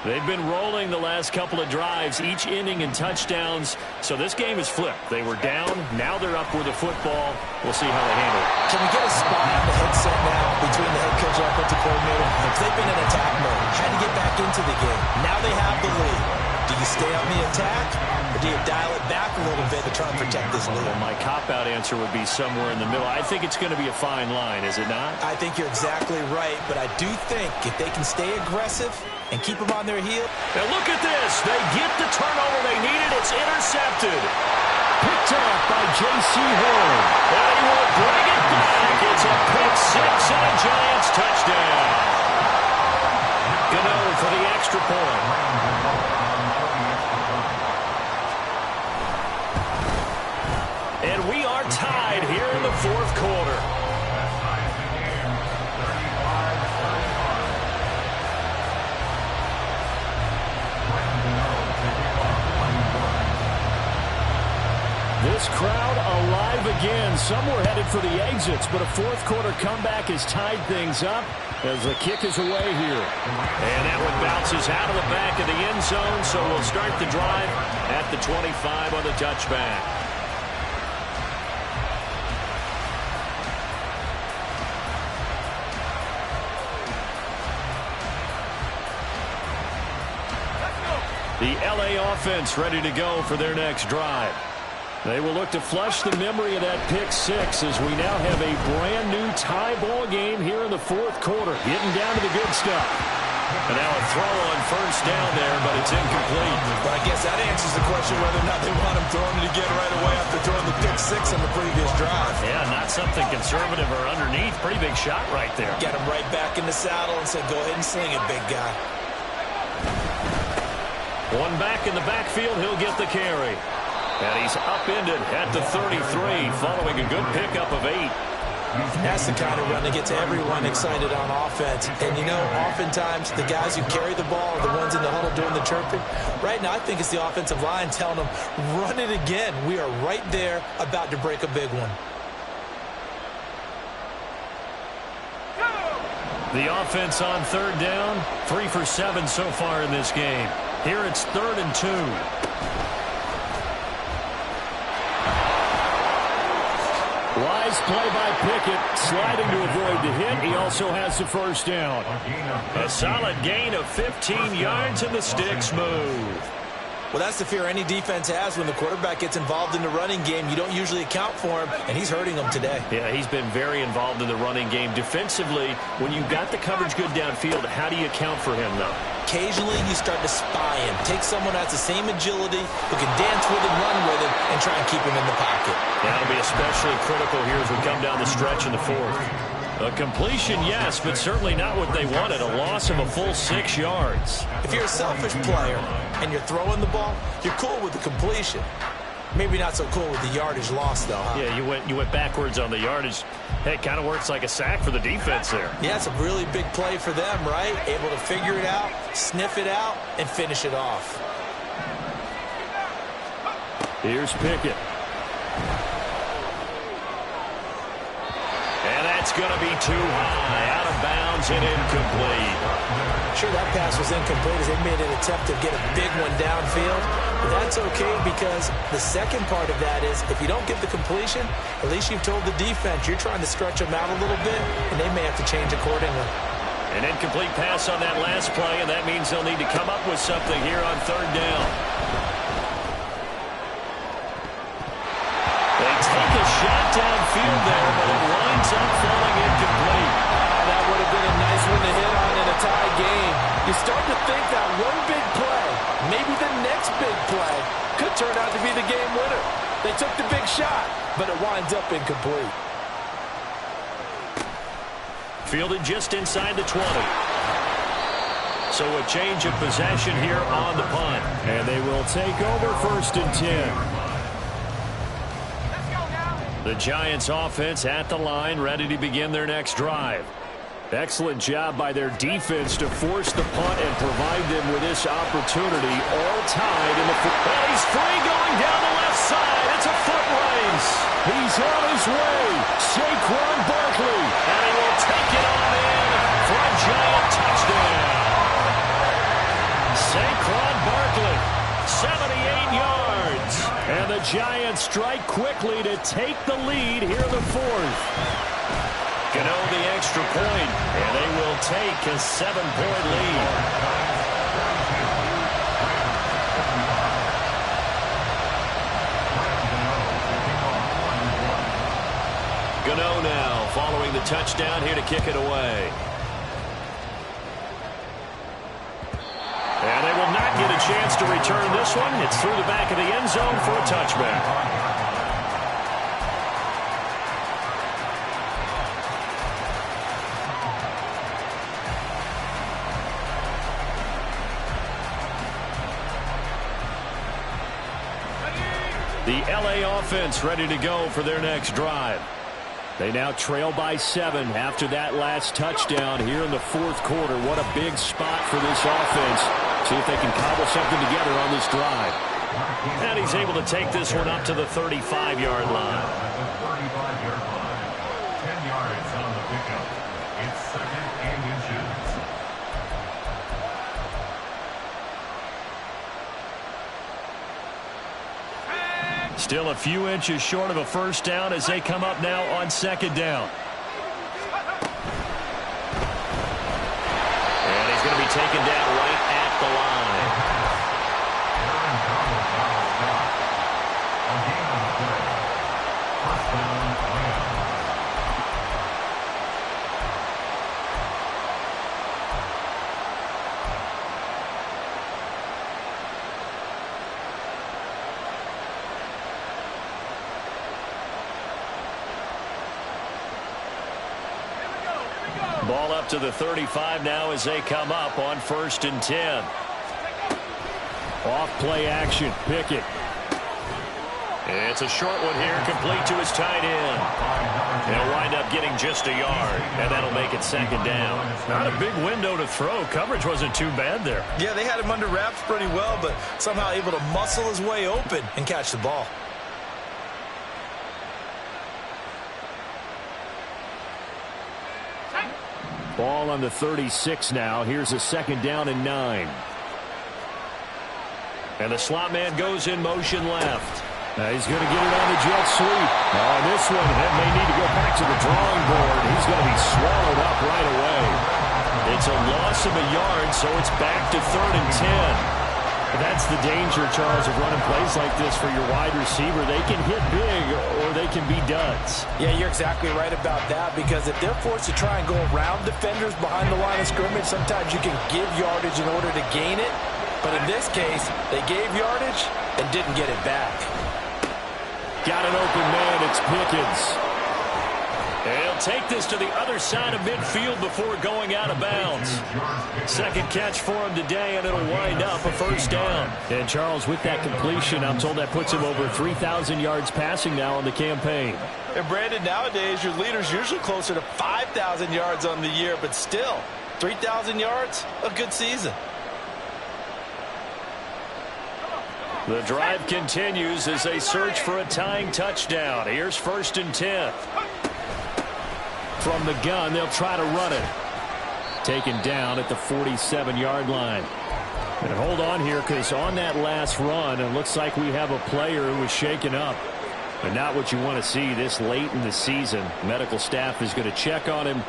Speaker 1: They've been rolling the last couple of drives, each inning in touchdowns. So this game is flipped. They were down. Now they're up with the football. We'll see how they handle it.
Speaker 3: Can we get a spot on the headset now between the head coach and offensive coordinator? If they've been in attack mode, had to get back into the game. Now they have the lead. Do you stay on the attack, or do you dial it back a little bit to try and protect this lead?
Speaker 1: Well, my cop-out answer would be somewhere in the middle. I think it's going to be a fine line, is it not?
Speaker 3: I think you're exactly right, but I do think if they can stay aggressive and keep them on their heel.
Speaker 1: Now look at this. They get the turnover they needed. It's intercepted. Picked up by J.C. Horn. And he will bring it back. It's a pick six and a Giants touchdown. Gano for the extra point. And we are tied here in the 4th quarter. This crowd alive again. Some were headed for the exits, but a 4th quarter comeback has tied things up as the kick is away here. And that one bounces out of the back of the end zone, so we'll start the drive at the 25 on the touchback. The LA offense ready to go for their next drive. They will look to flush the memory of that pick six as we now have a brand new tie ball game here in the 4th quarter. Getting down to the good stuff. And now a throw on 1st down there, but it's incomplete.
Speaker 3: But I guess that answers the question whether or not they want him throwing it again right away after throwing the pick six on the previous drive.
Speaker 1: Yeah, not something conservative or underneath. Pretty big shot right there.
Speaker 3: Get him right back in the saddle and say, go ahead and sling it, big guy.
Speaker 1: One back in the backfield, he'll get the carry. And he's upended at the 33 following a good pickup of 8.
Speaker 3: That's the kind of run that gets everyone excited on offense. And, you know, oftentimes the guys who carry the ball are the ones in the huddle doing the chirping. Right now, I think it's the offensive line telling them, run it again. We are right there about to break a big one.
Speaker 1: The offense on third down, 3 for 7 so far in this game. Here it's 3rd and 2. Wise play by Pickett, sliding to avoid the hit. He also has the first down. A solid gain of 15 yards, and the sticks move.
Speaker 3: Well, that's the fear any defense has when the quarterback gets involved in the running game. You don't usually account for him, and he's hurting them today.
Speaker 1: Yeah, he's been very involved in the running game. Defensively, when you've got the coverage good downfield, how do you account for him, though?
Speaker 3: Occasionally, you start to spy him. Take someone who has the same agility, who can dance with him, run with him, and try and keep him in the pocket.
Speaker 1: That'll be especially critical here as we come down the stretch in the 4th. A completion, yes, but certainly not what they wanted. A loss of a full 6 yards.
Speaker 3: If you're a selfish player and you're throwing the ball, you're cool with the completion. Maybe not so cool with the yardage loss, though, huh?
Speaker 1: Yeah, you went backwards on the yardage. Hey, it kind of works like a sack for the defense there.
Speaker 3: Yeah, it's a really big play for them, right? Able to figure it out, sniff it out, and finish it off.
Speaker 1: Here's Pickett. And that's going to be too high, out of bounds and incomplete.
Speaker 3: Sure, that pass was incomplete as they made an attempt to get a big one downfield. But that's okay because the second part of that is if you don't get the completion, at least you've told the defense you're trying to stretch them out a little bit, and they may have to change accordingly.
Speaker 1: An incomplete pass on that last play, and that means they'll need to come up with something here on 3rd down. They take a shot downfield there, but it winds up falling incomplete.
Speaker 3: That would have been a nice one to hit on in a tie game. You start to think that one big play, maybe the next big play, could turn out to be the game winner. They took the big shot, but it winds up incomplete.
Speaker 1: Fielded just inside the 20. So a change of possession here on the punt. And they will take over 1st and 10. The Giants offense at the line, ready to begin their next drive. Excellent job by their defense to force the punt and provide them with this opportunity, all tied in the foot. Oh, he's free going down the left side. It's a foot race. He's on his way. Saquon Barkley, and he will take it on in for a Giant touchdown. Saquon Barkley, 78 yards. And the Giants strike quickly to take the lead here in the 4th. Gano the extra point, and they will take a 7-point lead. Gano now following the touchdown here to kick it away. And they will not get a chance to return this one. It's through the back of the end zone for a touchback. The LA offense ready to go for their next drive. They now trail by 7 after that last touchdown here in the 4th quarter. What a big spot for this offense. See if they can cobble something together on this drive. And he's able to take this one up to the 35-yard line.
Speaker 4: 10 yards on the pickup. It's 2nd and inches.
Speaker 1: Still a few inches short of a first down as they come up now on 2nd down. And he's going to be taken down right at the line. Ball up to the 35 now as they come up on 1st and 10. Off play action. Pickett. It's a short one here, complete to his tight end. He'll wind up getting just a yard, and that'll make it second down.
Speaker 2: Not a big window to throw. Coverage wasn't too bad there.
Speaker 3: Yeah, they had him under wraps pretty well, but somehow able to muscle his way open and catch the ball.
Speaker 1: Ball on the 36 now. Here's a second down and 9. And the slot man goes in motion left. He's going to get it on the jet sweep. On this one, that may need to go back to the drawing board. He's going to be swallowed up right away. It's a loss of a yard, so it's back to 3rd and 10. That's the danger, Charles, of running plays like this for your wide receiver. They can hit big or they can be duds.
Speaker 3: Yeah, you're exactly right about that, because if they're forced to try and go around defenders behind the line of scrimmage, sometimes you can give yardage in order to gain it. But in this case, they gave yardage and didn't get it back.
Speaker 1: Got an open man. It's Pickens. And he'll take this to the other side of midfield before going out of bounds. Second catch for him today, and it'll wind up a first down. And, Charles, with that completion, I'm told that puts him over 3,000 yards passing now on the campaign.
Speaker 3: And, Brandon, nowadays your leader's usually closer to 5,000 yards on the year, but still, 3,000 yards, a good season.
Speaker 1: The drive continues as they search for a tying touchdown. Here's 1st and 10. From the gun, they'll try to run it. Taken down at the 47-yard line. And hold on here, because on that last run, it looks like we have a player who was shaken up. But not what you want to see this late in the season. Medical staff is going to check on him,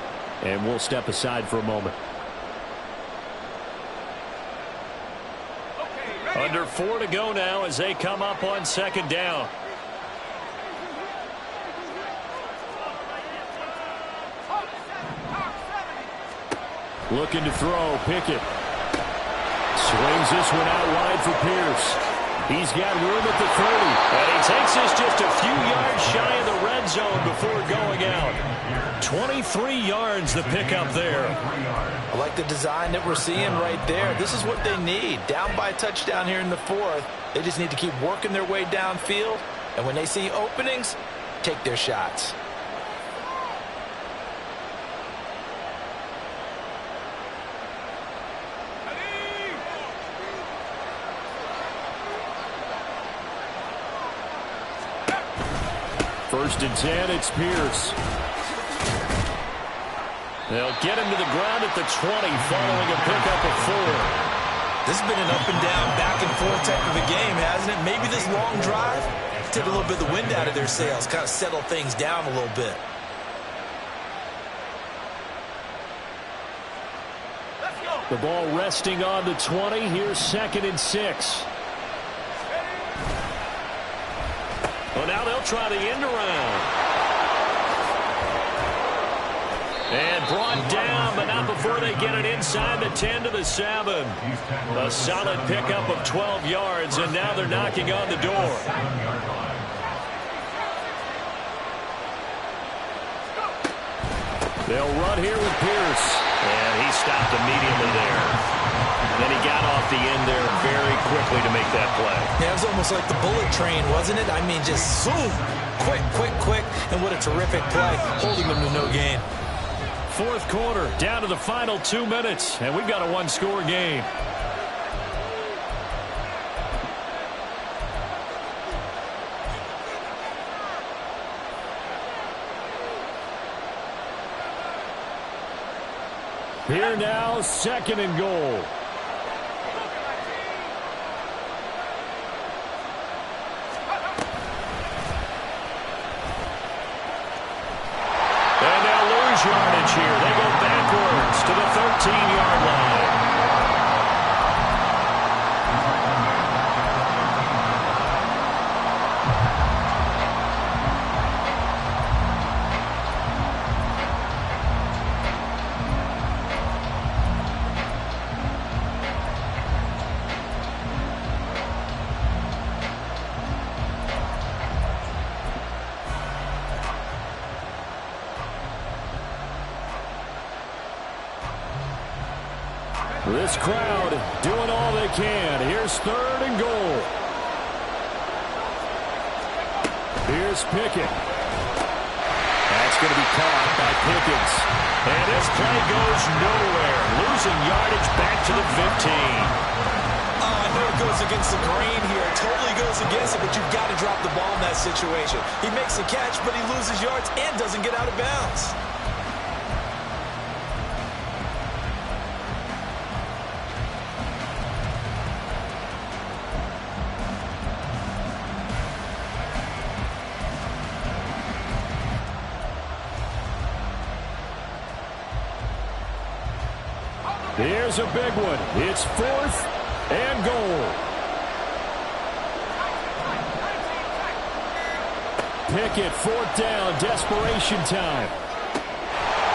Speaker 1: and we'll step aside for a moment. Under 4 to go now as they come up on second down. Looking to throw. Pickett swings this one out wide for Pierce. He's got room at the 30. And he takes this just a few yards shy of the red zone before going out. 23 yards the pickup there.
Speaker 3: I like the design that we're seeing right there. This is what they need. Down by a touchdown here in the 4th. They just need to keep working their way downfield. And when they see openings, take their shots.
Speaker 1: First and 10, it's Pierce. They'll get him to the ground at the 20 following a pickup of 4.
Speaker 3: This has been an up and down, back and forth type of a game, hasn't it? Maybe this long drive took a little bit of the wind out of their sails, kind of settle things down a little bit.
Speaker 1: The ball resting on the 20. Here's 2nd and 6. Well, now they'll try the end around. And brought down, but not before they get it inside the 10 to the 7. A solid pickup of 12 yards, and now they're knocking on the door. They'll run here with Pierce. And he stopped immediately there. And then he got off the end there very quickly to make that play.
Speaker 3: Yeah, it was almost like the bullet train, wasn't it? I mean, just zoom. Quick, quick, quick. And what a terrific play, holding them to no gain.
Speaker 1: 4th quarter, down to the final 2 minutes, and we've got a one-score game. Here now, 2nd and goal. And they'll lose yardage here. They go backwards to the 13-yard line. This crowd doing all they can. Here's 3rd and goal.
Speaker 2: Here's Pickett. That's going to be caught by Pickens. And this play goes nowhere. Losing yardage back to the 15.
Speaker 3: Oh, I know it goes against the grain here. It totally goes against it, but you've got to drop the ball in that situation. He makes a catch, but he loses yards and doesn't get out of bounds.
Speaker 2: Here's a big one. It's 4th and goal. Pickett, 4th down, desperation time.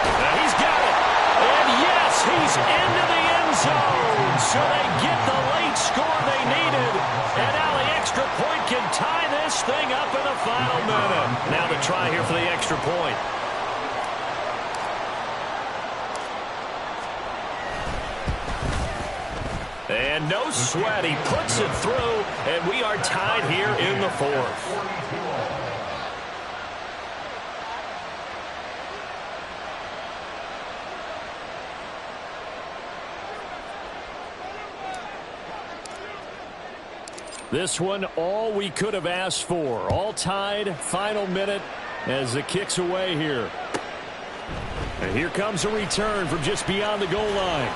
Speaker 2: And he's got it. And yes, he's into the end zone. So they get the late score they needed. And now the extra point can tie this thing up in the final minute. Now the try here for the extra point. And no sweat, he puts it through, and we are tied here in the 4th. This one, all we could have asked for. All tied, final minute as it kicks away here. And here comes a return from just beyond the goal line.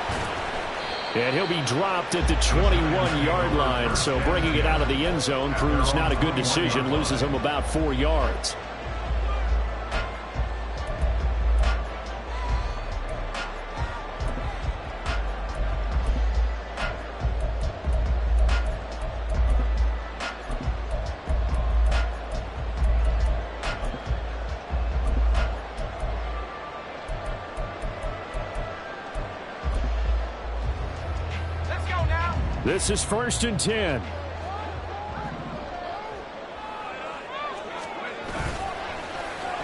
Speaker 2: And he'll be dropped at the 21-yard line, so bringing it out of the end zone proves not a good decision, loses him about 4 yards. This is 1st and 10.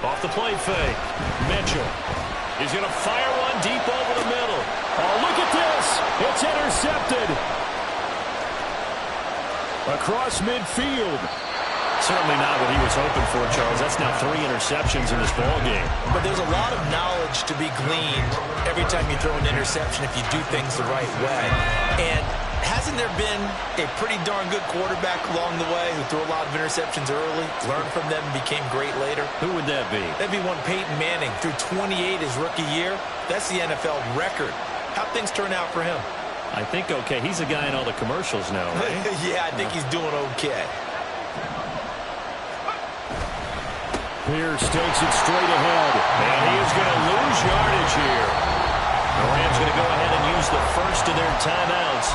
Speaker 2: Off the play fake. Mitchell. He's going to fire one deep over the middle. Oh, look at this. It's intercepted. Across midfield. Certainly not what he was hoping for, Charles. That's now 3 interceptions in this ballgame.
Speaker 3: But there's a lot of knowledge to be gleaned every time you throw an interception if you do things the right way. And hasn't there been a pretty darn good quarterback along the way who threw a lot of interceptions early, learned from them, and became great later?
Speaker 2: Who would that be?
Speaker 3: That'd be one Peyton Manning. Threw 28 his rookie year. That's the NFL record. How'd things turn out for him?
Speaker 2: I think okay. He's a guy in all the commercials now, right?
Speaker 3: Yeah, I think he's doing okay.
Speaker 2: Pierce takes it straight ahead. And he is going to lose yardage here. The Rams going to go ahead and use the first of their timeouts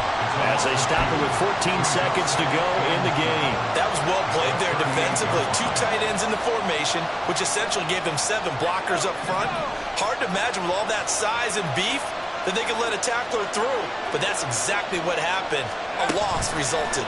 Speaker 2: as they stop it with 14 seconds to go in the game.
Speaker 3: That was well played there defensively. 2 tight ends in the formation, which essentially gave them 7 blockers up front. Hard to imagine with all that size and beef that they could let a tackler through. But that's exactly what happened. A loss resulted.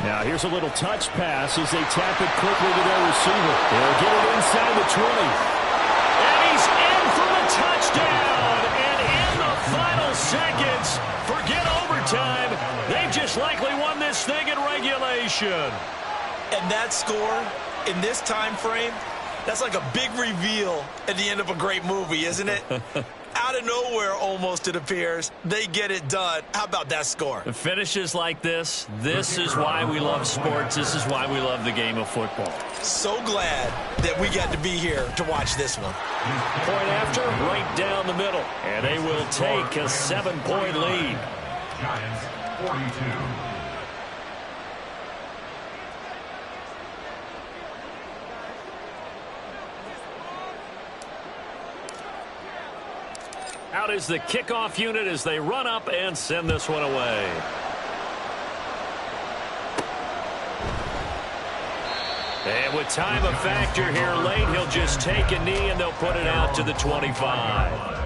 Speaker 2: Now here's a little touch pass as they tap it quickly to their receiver. They'll get it inside the 20. And he's in for the touchdown. And in the final seconds, forget overtime. They've just likely won this thing in regulation.
Speaker 3: And that score in this time frame, that's like a big reveal at the end of a great movie, isn't it? Out of nowhere, almost, it appears. They get it done. How about that score?
Speaker 2: Finishes like this is why we love sports. This is why we love the game of football.
Speaker 3: So glad that we got to be here to watch this one.
Speaker 2: Point after, right down the middle. And they will take a 7-point lead.
Speaker 4: Giants 42.
Speaker 2: Out is the kickoff unit as they run up and send this one away. And with time a factor here late, he'll just take a knee and they'll put it out to the 25.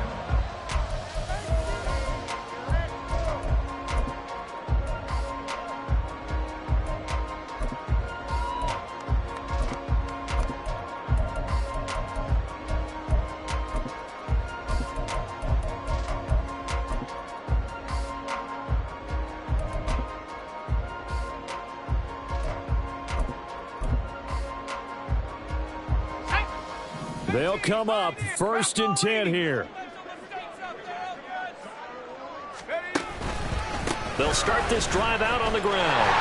Speaker 1: They'll come up 1st and 10 here. They'll start this drive out on the ground.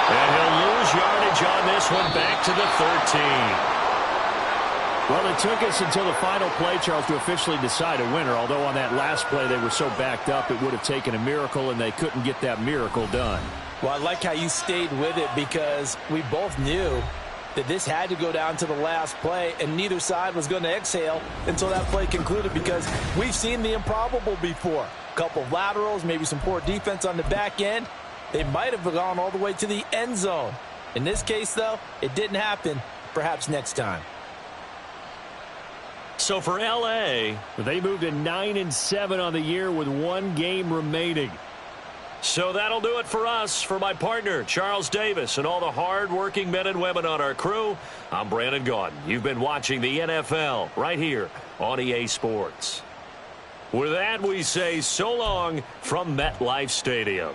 Speaker 1: And he'll lose yardage on this one, back to the 13. Well, it took us until the final play, Charles, to officially decide a winner, although on that last play they were so backed up it would have taken a miracle, and they couldn't get that miracle done.
Speaker 3: Well, I like how you stayed with it, because we both knew that this had to go down to the last play, and neither side was going to exhale until that play concluded, because we've seen the improbable before. A couple of laterals, maybe some poor defense on the back end. They might have gone all the way to the end zone. In this case, though, it didn't happen. Perhaps next time.
Speaker 1: So for L.A., they moved to 9-7 on the year with 1 game remaining. So that'll do it for us. For my partner, Charles Davis, and all the hard-working men and women on our crew, I'm Brandon Gaudin. You've been watching the NFL right here on EA Sports. With that, we say so long from MetLife Stadium.